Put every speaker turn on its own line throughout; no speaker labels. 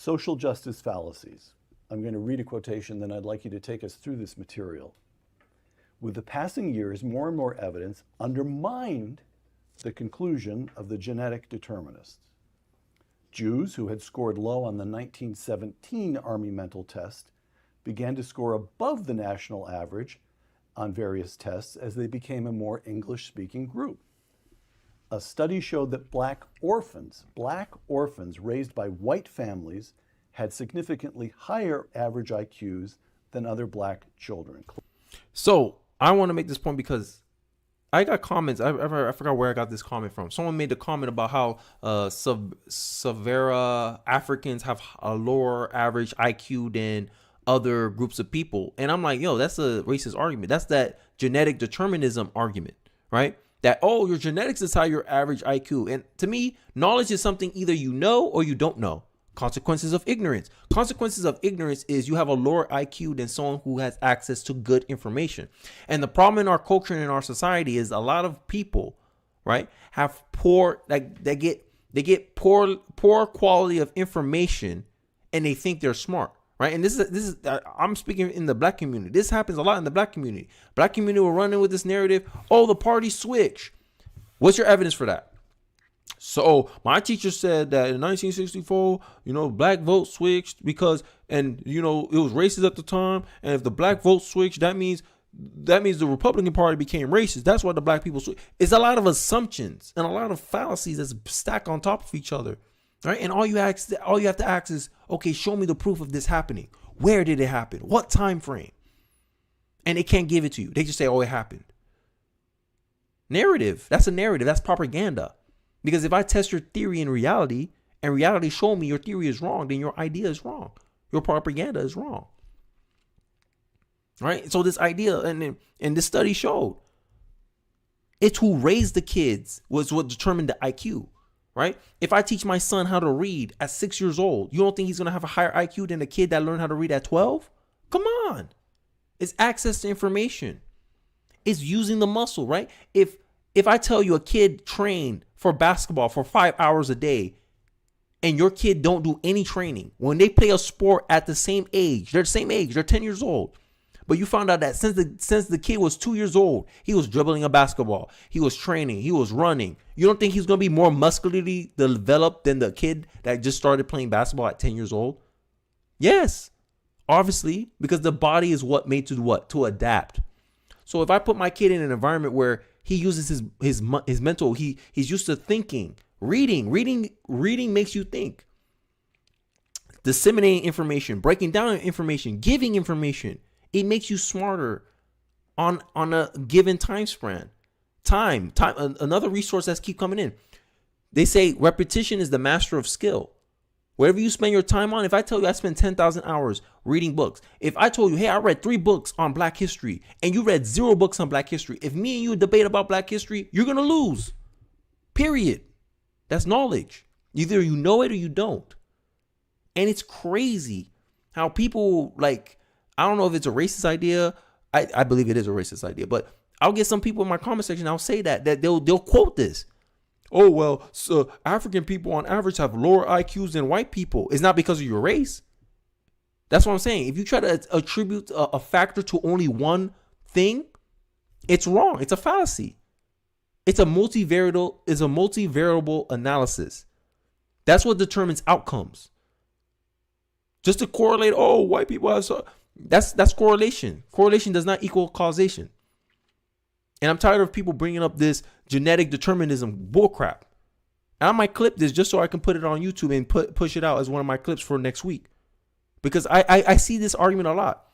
Social justice fallacies. I'm going to read a quotation, then I'd like you to take us through this material. With the passing years, more and more evidence undermined the conclusion of the genetic determinists. Jews who had scored low on the 1917 Army mental test began to score above the national average on various tests as they became a more English-speaking group. A study showed that black orphans raised by white families had significantly higher average IQs than other black children.
So I want to make this point because I got comments. I forgot where I got this comment from. Someone made a comment about how Savera Africans have a lower average IQ than other groups of people. And I'm like, yo, that's a racist argument. That's that genetic determinism argument, right? That, oh, your genetics is how your average IQ. And to me, knowledge is something either you know or you don't know. Consequences of ignorance. Consequences of ignorance is you have a lower IQ than someone who has access to good information. And the problem in our culture and in our society is a lot of people, right, have poor, like they get poor quality of information and they think they're smart. Right. And this is I'm speaking in the black community. This happens a lot in the black community. Black community will run in with this narrative. Oh, the party switch. What's your evidence for that? So my teacher said that in 1964, black vote switched because, and, it was racist at the time. And if the black vote switched, that means the Republican Party became racist. That's why the black people switched. It's a lot of assumptions and a lot of fallacies that's stacked on top of each other. Right. And all you have to ask is, OK, show me the proof of this happening. Where did it happen? What time frame? And they can't give it to you. They just say, oh, it happened. Narrative. That's a narrative. That's propaganda. Because if I test your theory in reality and reality show me your theory is wrong, then your idea is wrong. Your propaganda is wrong. Right. So this idea and this study showed it's who raised the kids was what determined the IQ. Right. If I teach my son how to read at 6 years old, you don't think he's going to have a higher IQ than a kid that learned how to read at 12? Come on. It's access to information. It's using the muscle. Right. If I tell you a kid trained for basketball for 5 hours a day and your kid don't do any training, when they play a sport at the same age, they're 10 years old. But you found out that since the kid was 2 years old, he was dribbling a basketball. He was training. He was running. You don't think he's going to be more muscularly developed than the kid that just started playing basketball at 10 years old? Yes, obviously, because the body is made to what? To adapt. So if I put my kid in an environment where he uses his mental, he's used to thinking, reading makes you think. Disseminating information, breaking down information, giving information. It makes you smarter on a given time span. Time. Another resource that's keep coming in. They say repetition is the master of skill. Whatever you spend your time on, if I tell you I spent 10,000 hours reading books, if I told you, hey, I read 3 books on Black history and you read 0 books on Black history, if me and you debate about Black history, you're going to lose. Period. That's knowledge. Either you know it or you don't. And it's crazy how people I don't know if it's a racist idea. I believe it is a racist idea, but I'll get some people in my comment section. I'll say that they'll quote this. Oh, well, so African people on average have lower IQs than white people. It's not because of your race. That's what I'm saying. If you try to attribute a factor to only one thing, it's wrong. It's a fallacy. It's a multivariable analysis. That's what determines outcomes. Just to correlate, oh, white people have that's correlation. Correlation does not equal causation. And I'm tired of people bringing up this genetic determinism bullcrap. And I might clip this just so I can put it on YouTube and push it out as one of my clips for next week. Because I see this argument a lot.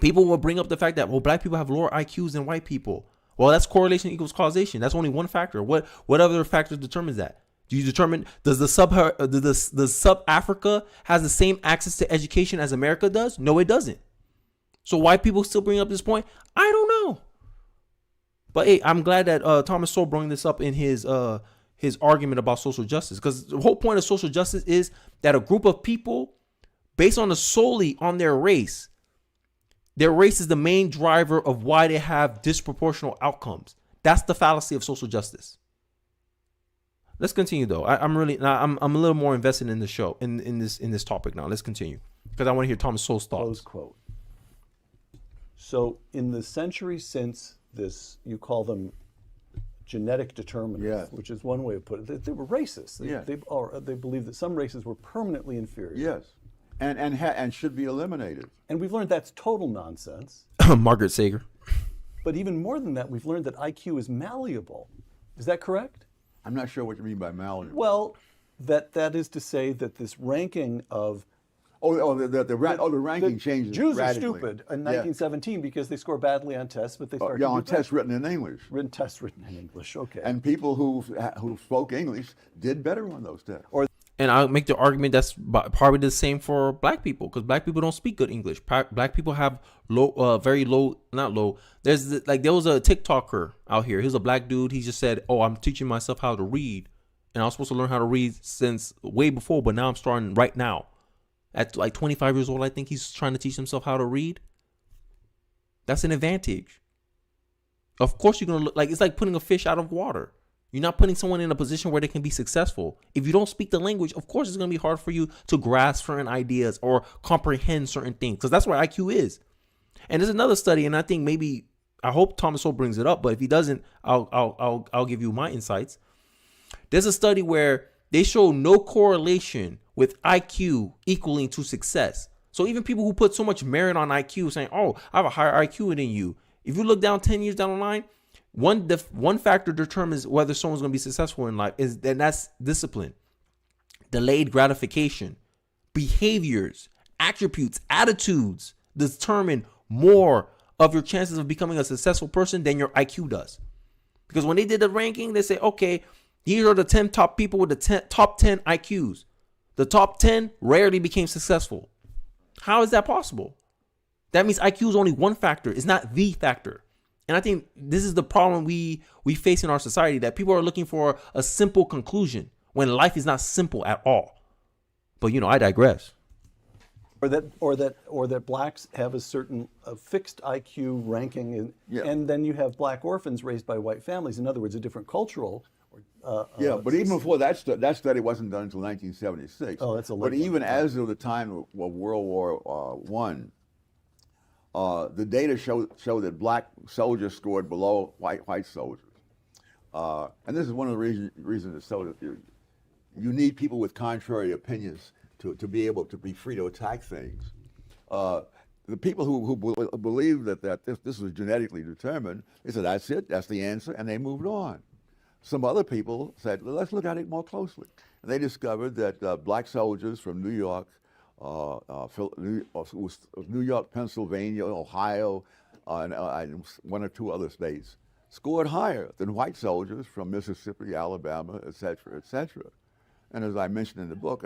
People will bring up the fact that, well, black people have lower IQs than white people. Well, that's correlation equals causation. That's only one factor. What other factor determines that? Do you determine, does the sub-Africa has the same access to education as America does? No, it doesn't. So why people still bring up this point? I don't know. But hey, I'm glad that Thomas Sowell brought this up in his argument about social justice. Because the whole point of social justice is that a group of people, based on solely on their race is the main driver of why they have disproportional outcomes. That's the fallacy of social justice. Let's continue though. I'm really I'm a little more invested in the show in this topic now. Let's continue because I want to hear Thomas Sowell's thoughts.
Close quote. So in the century since this, you call them genetic determinists, which is one way of putting it. They were racist. They believed that some races were permanently inferior.
Yes, and should be eliminated.
And we've learned that's total nonsense.
Margaret Sager.
But even more than that, we've learned that IQ is malleable. Is that correct?
I'm not sure what you mean by malleable.
Well, that is to say that this ranking of
the ranking changes.
Jews
radically.
are stupid in 1917 because they score badly on tests, but they start to
on
do
tests
better.
written in English.
Tests written in English. Okay.
And people who spoke English did better on those tests.
And I'll make the argument that's probably the same for black people because black people don't speak good English. Black people have very low, not low. There was a TikToker out here. He was a black dude. He just said, "Oh, I'm teaching myself how to read, and I was supposed to learn how to read since way before, but now I'm starting right now." At like 25 years old, I think he's trying to teach himself how to read. That's an advantage. Of course, you're gonna look like it's like putting a fish out of water. You're not putting someone in a position where they can be successful. If you don't speak the language, of course, it's going to be hard for you to grasp certain ideas or comprehend certain things because that's where IQ is. And there's another study, and I think I hope Thomas Sowell brings it up, but if he doesn't, I'll give you my insights. There's a study where they show no correlation with IQ equaling to success. So even people who put so much merit on IQ saying, "Oh, I have a higher IQ than you." If you look down 10 years down the line, one factor determines whether someone's going to be successful in life and that's discipline, delayed gratification, behaviors, attributes, attitudes determine more of your chances of becoming a successful person than your IQ does. Because when they did the ranking, they say, okay, here are the 10 top people with the top 10 IQs. The top 10 rarely became successful. How is that possible? That means IQ is only one factor. It's not the factor. And I think this is the problem we face in our society, that people are looking for a simple conclusion when life is not simple at all. But I digress.
Or that blacks have a certain fixed IQ ranking, and then you have black orphans raised by white families. In other words, a different cultural.
But even before that study wasn't done until 1976.
Oh, that's a
But even as of the time of World War I, the data show that black soldiers scored below white soldiers, and this is one of the reasons it's so that you need people with contrary opinions to be able to be free to attack things. The people who believe that this was genetically determined, they said that's it, that's the answer, and they moved on. Some other people said, well, let's look at it more closely, and they discovered that black soldiers from New York, New York, Pennsylvania, Ohio, and one or two other states scored higher than white soldiers from Mississippi, Alabama, et cetera. And as I mentioned in the book,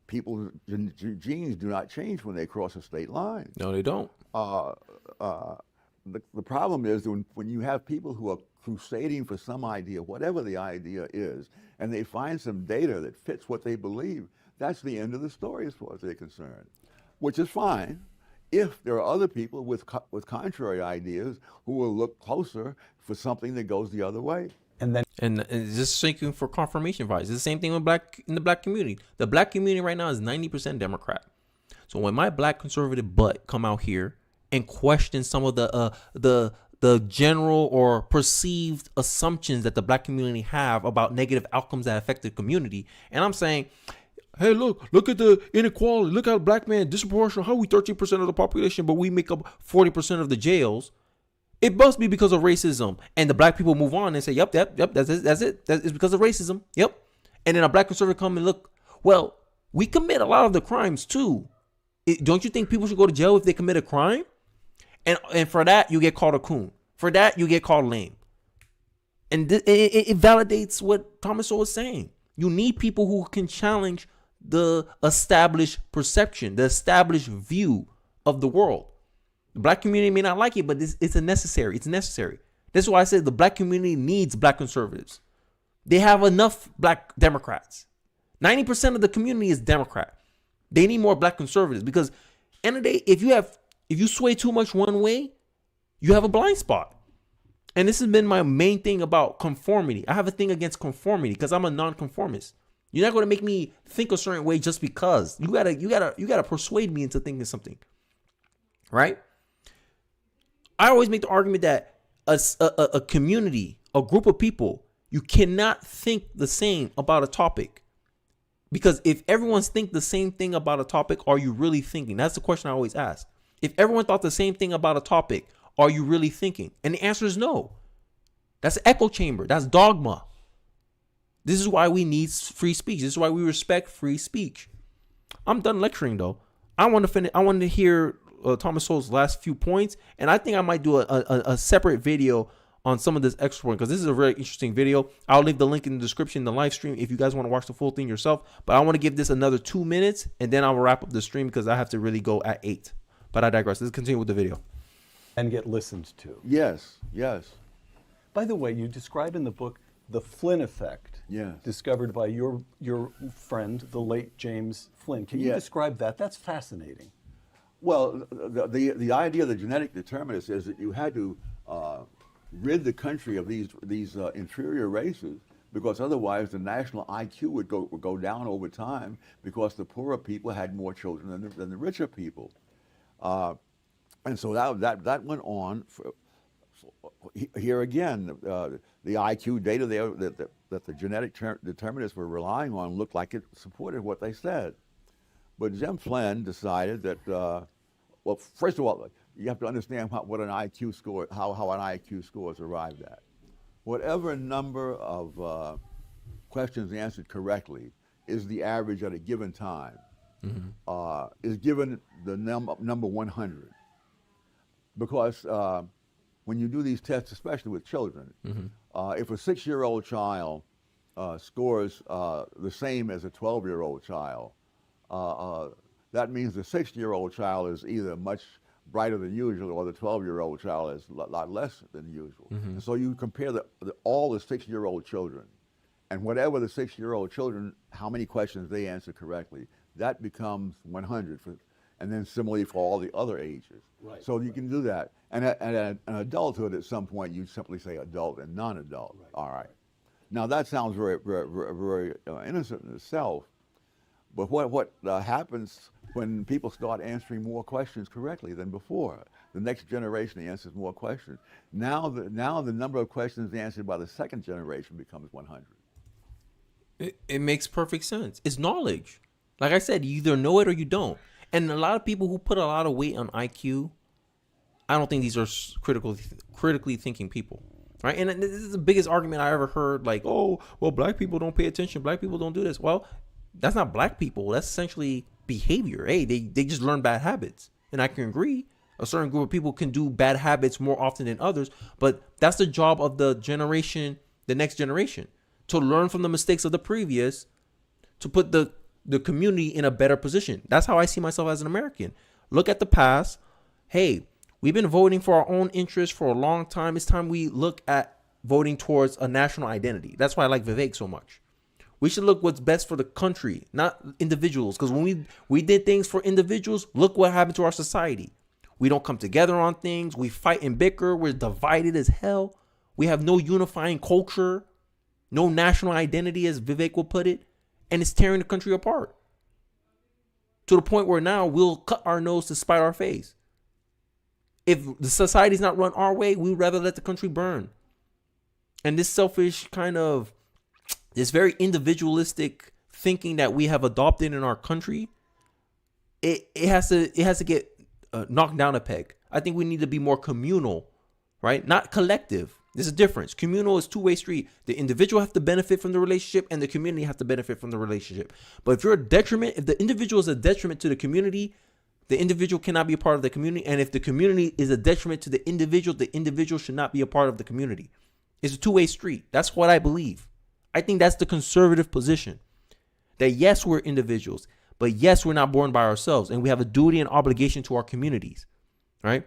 people's genes do not change when they cross a state line.
No, they don't.
The problem is when you have people who are crusading for some idea, whatever the idea is, and they find some data that fits what they believe, that's the end of the story as far as they're concerned, which is fine if there are other people with contrary ideas who will look closer for something that goes the other way.
And just seeking for confirmation bias. It's the same thing with in the black community. The black community right now is 90% Democrat. So when my black conservative butt come out here and question some of the general or perceived assumptions that the black community have about negative outcomes that affect the community, and I'm saying, hey, look at the inequality. Look how black man disproportionate. How we 13% of the population, but we make up 40% of the jails. It must be because of racism. And the black people move on and say, yep, that's it. It's because of racism. Yep. And then a black conservative come and look, well, we commit a lot of the crimes too. Don't you think people should go to jail if they commit a crime? And for that, you get called a coon. For that, you get called lame. And it validates what Thomas Sowell was saying. You need people who can challenge the established perception, the established view of the world. The black community may not like it, but it's necessary. It's necessary. That's why I said the black community needs black conservatives. They have enough black Democrats. 90% of the community is Democrat. They need more black conservatives because, end of the day, if you sway too much one way, you have a blind spot. And this has been my main thing about conformity. I have a thing against conformity because I'm a nonconformist. You're not going to make me think a certain way just because. You gotta persuade me into thinking something, right? I always make the argument that a community, a group of people, you cannot think the same about a topic. Because if everyone's think the same thing about a topic, are you really thinking? That's the question I always ask. If everyone thought the same thing about a topic, are you really thinking? And the answer is no. That's an echo chamber. That's dogma. This is why we need free speech. This is why we respect free speech. I'm done lecturing though. I want to finish. I wanted to hear Thomas Sowell's last few points, and I think I might do a separate video on some of this extra point because this is a very interesting video. I'll leave the link in the description, the live stream, if you guys want to watch the full thing yourself. But I want to give this another 2 minutes, and then I'll wrap up the stream because I have to really go at 8. But I digress. Let's continue with the video.
And get listened to.
Yes, yes.
By the way, you describe in the book the Flyn Effect,
Yes.
discovered by your friend, the late James Flynn. Can you
Yeah.
describe that? That's fascinating.
Well, the idea of the genetic determinists is that you had to rid the country of these inferior races, because otherwise the national IQ would go down over time, because the poorer people had more children than the richer people, and so that went on. Here again, the IQ data there that the genetic determinists were relying on looked like it supported what they said. But Jim Flynn decided that, well, first of all, you have to understand what an IQ score, how an IQ score is arrived at. Whatever number of questions answered correctly is the average at a given time, is given the number 100. Because when you do these tests, especially with children, if a 6-year-old child scores the same as a 12-year-old child, that means the 6-year-old child is either much brighter than usual, or the 12-year-old child is a lot less than usual. And so you compare all the 6-year-old children, and whatever the 6-year-old children, how many questions they answer correctly, that becomes 100. And then similarly for all the other ages.
Right,
So you can do that. And an adulthood, at some point, you simply say adult and non-adult.
Right.
All right. Now that sounds very, very innocent in itself, but what happens when people start answering more questions correctly than before? The next generation answers more questions. Now the number of questions answered by the second generation becomes 100.
It makes perfect sense. It's knowledge. Like I said, you either know it or you don't. And a lot of people who put a lot of weight on IQ, I don't think these are critically thinking people, right? And this is the biggest argument I ever heard, like, oh, well, black people don't pay attention. Black people don't do this. Well, that's not black people. That's essentially behavior. Hey, they just learn bad habits. And I can agree. A certain group of people can do bad habits more often than others. But that's the job of the next generation, to learn from the mistakes of the previous, to put the community in a better position. That's how I see myself as an American. Look at the past. Hey, we've been voting for our own interests for a long time. It's time we look at voting towards a national identity. That's why I like Vivek so much. We should look what's best for the country, not individuals. Because when we did things for individuals, look what happened to our society. We don't come together on things. We fight and bicker. We're divided as hell. We have no unifying culture, no national identity, as Vivek will put it. And it's tearing the country apart to the point where now we'll cut our nose to spite our face. If the society's not run our way, we'd rather let the country burn. And this selfish kind of, this very individualistic thinking that we have adopted in our country, it has to get knocked down a peg. I think we need to be more communal, right? Not collective. There's a difference. Communal is two-way street. The individual has to benefit from the relationship, and the community has to benefit from the relationship. But if you're a detriment, if the individual is a detriment to the community, the individual cannot be a part of the community. And if the community is a detriment to the individual should not be a part of the community. It's a two-way street. That's what I believe. I think that's the conservative position. That yes, we're individuals, but yes, we're not born by ourselves, and we have a duty and obligation to our communities, right?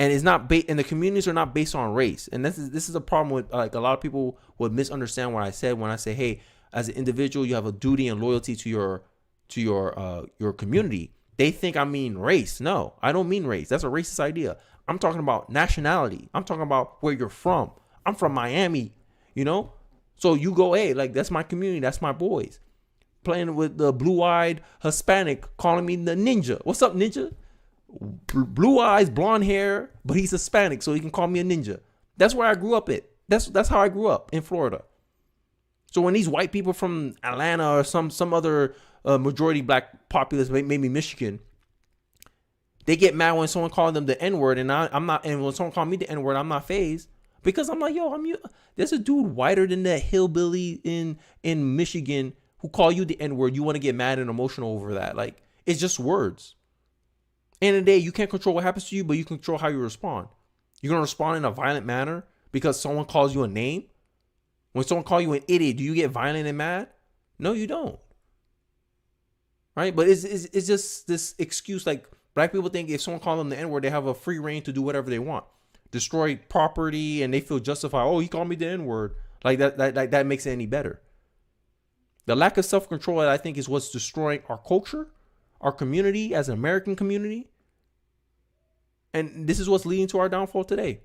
And it's not and the communities are not based on race. And this is a problem with, like, a lot of people would misunderstand what I said when I say, hey, as an individual, you have a duty and loyalty to your community. they think I mean race. No, I don't mean race. That's a racist idea. I'm talking about nationality. I'm talking about where you're from. I'm from Miami, you know? So you go, hey, like, that's my community. That's my boys. Playing with the blue-eyed Hispanic, calling me the ninja. What's up, ninja? Blue eyes, blonde hair, but he's Hispanic, so he can call me a ninja. That's where I grew up at. That's how I grew up in Florida. So when these white people from Atlanta or some other majority black populace, maybe Michigan, they get mad when someone calls them the N-word, and I'm not. And when someone calls me the N-word, I'm not fazed because I'm like, yo, there's a dude whiter than that hillbilly in Michigan who call you the N-word. You want to get mad and emotional over that? Like, it's just words. End of the day, you can't control what happens to you, but you control how you respond. You're gonna respond in a violent manner because someone calls you a name. When someone calls you an idiot, do you get violent and mad? No, you don't. Right? But it's just this excuse. Like, black people think if someone calls them the N-word, they have a free reign to do whatever they want, destroy property, and they feel justified. Oh, he called me the N-word. Like that makes it any better. The lack of self-control, I think, is what's destroying our culture, our community as an American community. And this is what's leading to our downfall today.